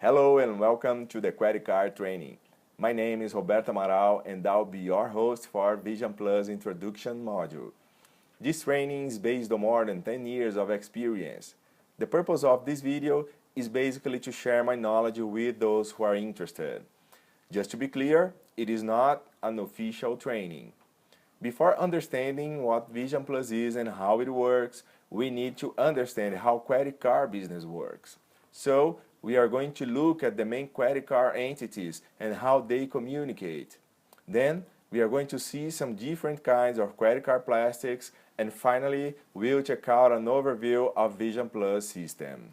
Hello and welcome to the credit card training. My name is Roberto Amaral and I'll be your host for Vision Plus Introduction module. This training is based on more than 10 years of experience. The purpose of this video is basically to share my knowledge with those who are interested. Just to be clear, it is not an official training. Before understanding what Vision Plus is and how it works, we need to understand how credit card business works. So, we are going to look at the main credit card entities and how they communicate. Then, we are going to see some different kinds of credit card plastics, and finally, we'll check out an overview of Vision Plus system.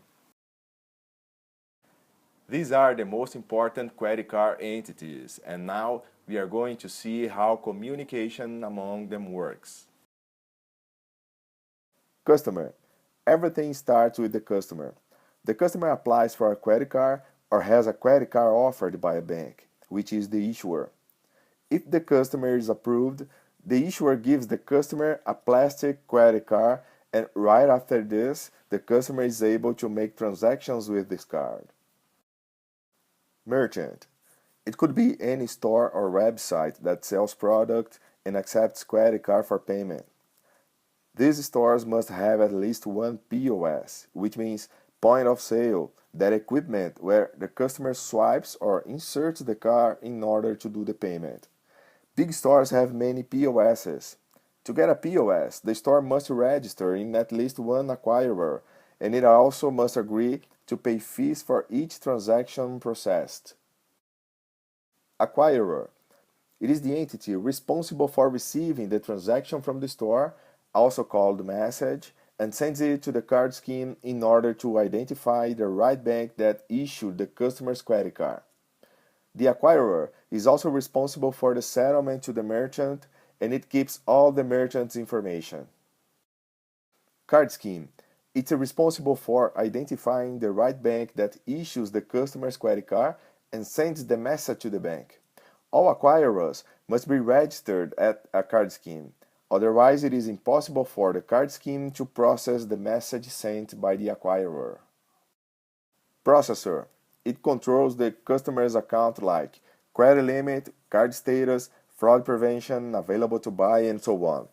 These are the most important credit card entities, and now we are going to see how communication among them works. Customer. Everything starts with the customer. The customer applies for a credit card or has a credit card offered by a bank, which is the issuer. If the customer is approved, the issuer gives the customer a plastic credit card, and right after this, the customer is able to make transactions with this card. Merchant. It could be any store or website that sells products and accepts credit card for payment. These stores must have at least one POS, which means point of sale, that equipment where the customer swipes or inserts the card in order to do the payment. Big stores have many POSs. To get a POS, the store must register in at least one acquirer, and it also must agree to pay fees for each transaction processed. Acquirer. It is the entity responsible for receiving the transaction from the store, also called message, and sends it to the card scheme in order to identify the right bank that issued the customer's credit card. The acquirer is also responsible for the settlement to the merchant, and it keeps all the merchant's information. Card scheme. It's responsible for identifying the right bank that issues the customer's credit card and sends the message to the bank. All acquirers must be registered at a card scheme. Otherwise, it is impossible for the card scheme to process the message sent by the acquirer. Processor. It controls the customer's account like credit limit, card status, fraud prevention, available to buy, and so on.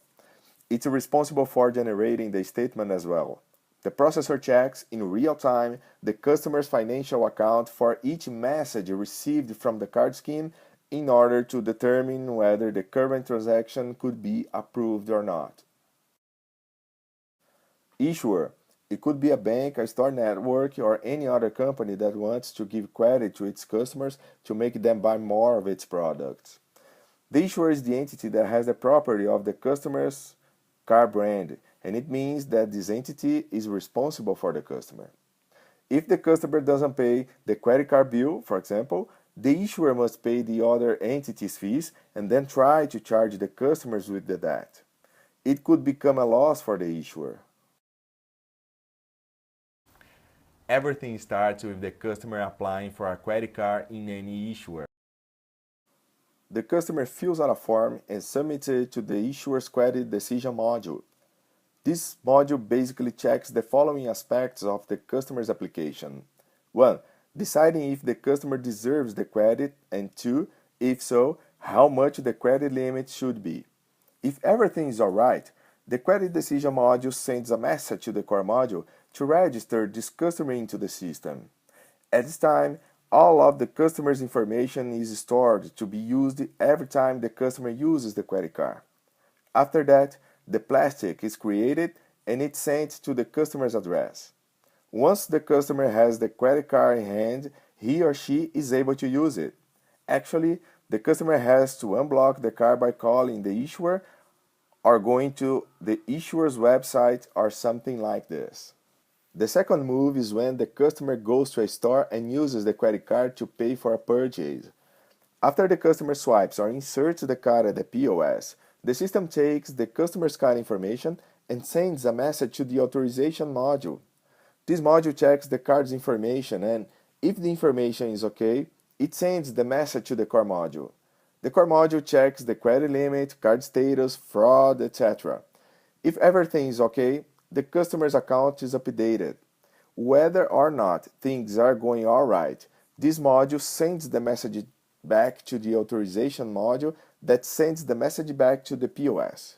It's responsible for generating the statement as well. The processor checks in real time the customer's financial account for each message received from the card scheme in order to determine whether the current transaction could be approved or not. Issuer. It could be a bank, a store network, or any other company that wants to give credit to its customers to make them buy more of its products. The issuer is the entity that has the property of the customer's card brand, and it means that this entity is responsible for the customer. If the customer doesn't pay the credit card bill, for example, the issuer must pay the other entity's fees and then try to charge the customers with the debt. It could become a loss for the issuer. Everything starts with the customer applying for a credit card in any issuer. The customer fills out a form and submits it to the issuer's credit decision module. This module basically checks the following aspects of the customer's application. 1. Deciding if the customer deserves the credit, and 2. If so, how much the credit limit should be. If everything is alright, the credit decision module sends a message to the core module to register this customer into the system. At this time, all of the customer's information is stored to be used every time the customer uses the credit card. After that, the plastic is created and it's sent to the customer's address. Once the customer has the credit card in hand, he or she is able to use it. Actually, the customer has to unblock the card by calling the issuer or going to the issuer's website or something like this. The second move is when the customer goes to a store and uses the credit card to pay for a purchase. After the customer swipes or inserts the card at the POS, the system takes the customer's card information and sends a message to the authorization module. This module checks the card's information, and if the information is okay, it sends the message to the core module. The core module checks the credit limit, card status, fraud, etc. If everything is okay, the customer's account is updated. Whether or not things are going all right, This module sends the message back to the authorization module that sends the message back to the POS.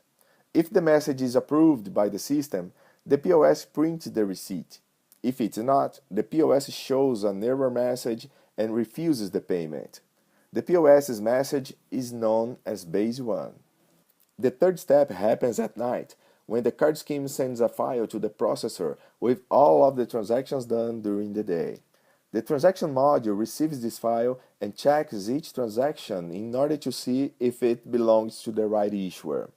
If the message is approved by the system, the POS prints the receipt. If it's not, the POS shows an error message and refuses the payment. The POS's message is known as base 1. The third step happens at night, when the card scheme sends a file to the processor with all of the transactions done during the day. The transaction module receives this file and checks each transaction in order to see if it belongs to the right issuer.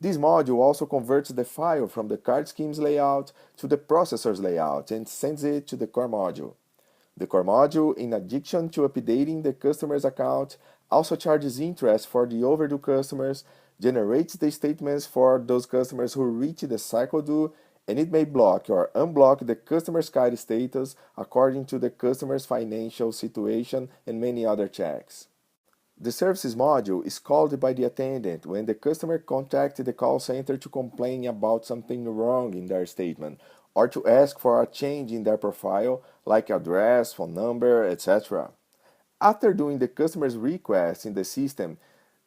This module also converts the file from the card scheme's layout to the processor's layout and sends it to the core module. The core module, in addition to updating the customer's account, also charges interest for the overdue customers, generates the statements for those customers who reach the cycle due, and it may block or unblock the customer's card status according to the customer's financial situation and many other checks. The services module is called by the attendant when the customer contacts the call center to complain about something wrong in their statement or to ask for a change in their profile, like address, phone number, etc. After doing the customer's request in the system,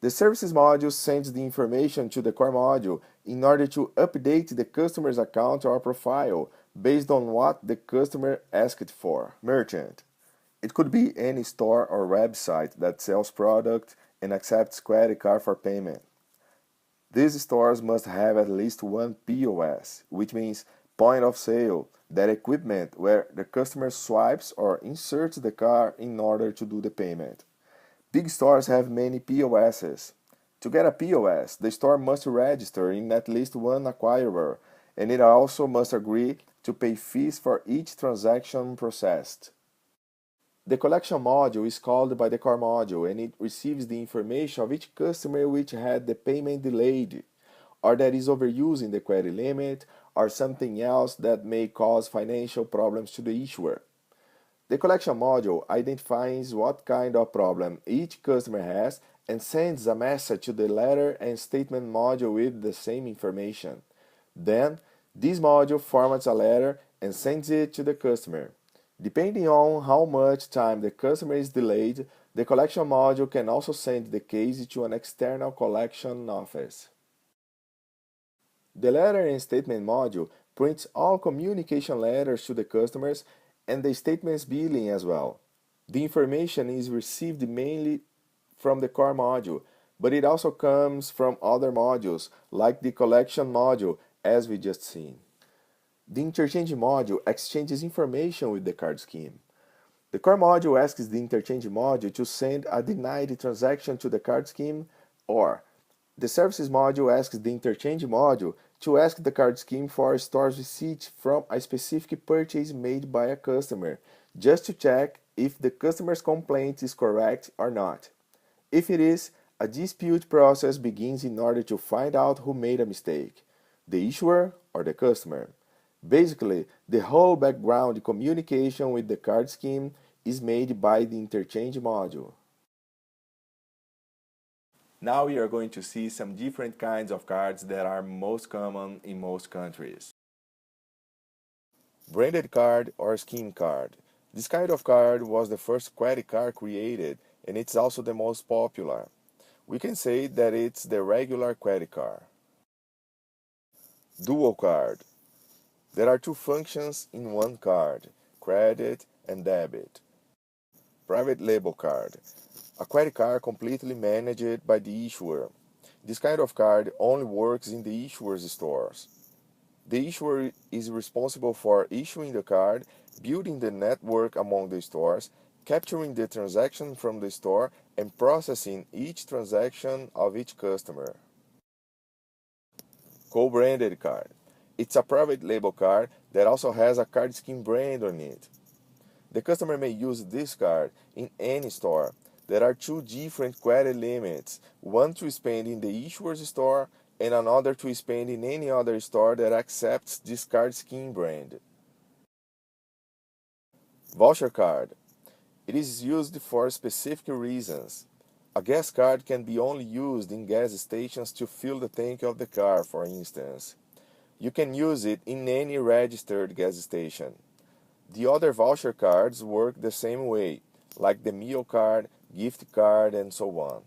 the services module sends the information to the core module in order to update the customer's account or profile based on what the customer asked for. Merchant. It could be any store or website that sells product and accepts credit card for payment. These stores must have at least one POS, which means point of sale, that equipment where the customer swipes or inserts the card in order to do the payment. Big stores have many POSs. To get a POS, the store must register in at least one acquirer, and it also must agree to pay fees for each transaction processed. The collection module is called by the core module and it receives the information of each customer which had the payment delayed, or that is overusing the credit limit, or something else that may cause financial problems to the issuer. The collection module identifies what kind of problem each customer has and sends a message to the letter and statement module with the same information. Then, this module formats a letter and sends it to the customer. Depending on how much time the customer is delayed, the collection module can also send the case to an external collection office. The letter and statement module prints all communication letters to the customers and the statements billing as well. The information is received mainly from the core module, but it also comes from other modules, like the collection module, as we just seen. The interchange module exchanges information with the card scheme. The core module asks the interchange module to send a denied transaction to the card scheme, or the services module asks the interchange module to ask the card scheme for a store's receipt from a specific purchase made by a customer, just to check if the customer's complaint is correct or not. If it is, a dispute process begins in order to find out who made a mistake, the issuer or the customer. Basically, the whole background communication with the card scheme is made by the interchange module. Now we are going to see some different kinds of cards that are most common in most countries. Branded card or scheme card. This kind of card was the first credit card created and it's also the most popular. We can say that it's the regular credit card. Dual card. There are two functions in one card, credit and debit. Private label card. A credit card completely managed by the issuer. This kind of card only works in the issuer's stores. The issuer is responsible for issuing the card, building the network among the stores, capturing the transaction from the store, and processing each transaction of each customer. Co-branded card. It's a private label card that also has a card scheme brand on it. The customer may use this card in any store. There are two different credit limits, one to spend in the issuer's store and another to spend in any other store that accepts this card scheme brand. Voucher card. It is used for specific reasons. A gas card can be only used in gas stations to fill the tank of the car, for instance. You can use it in any registered gas station. The other voucher cards work the same way. like the meal card, gift card, and so on.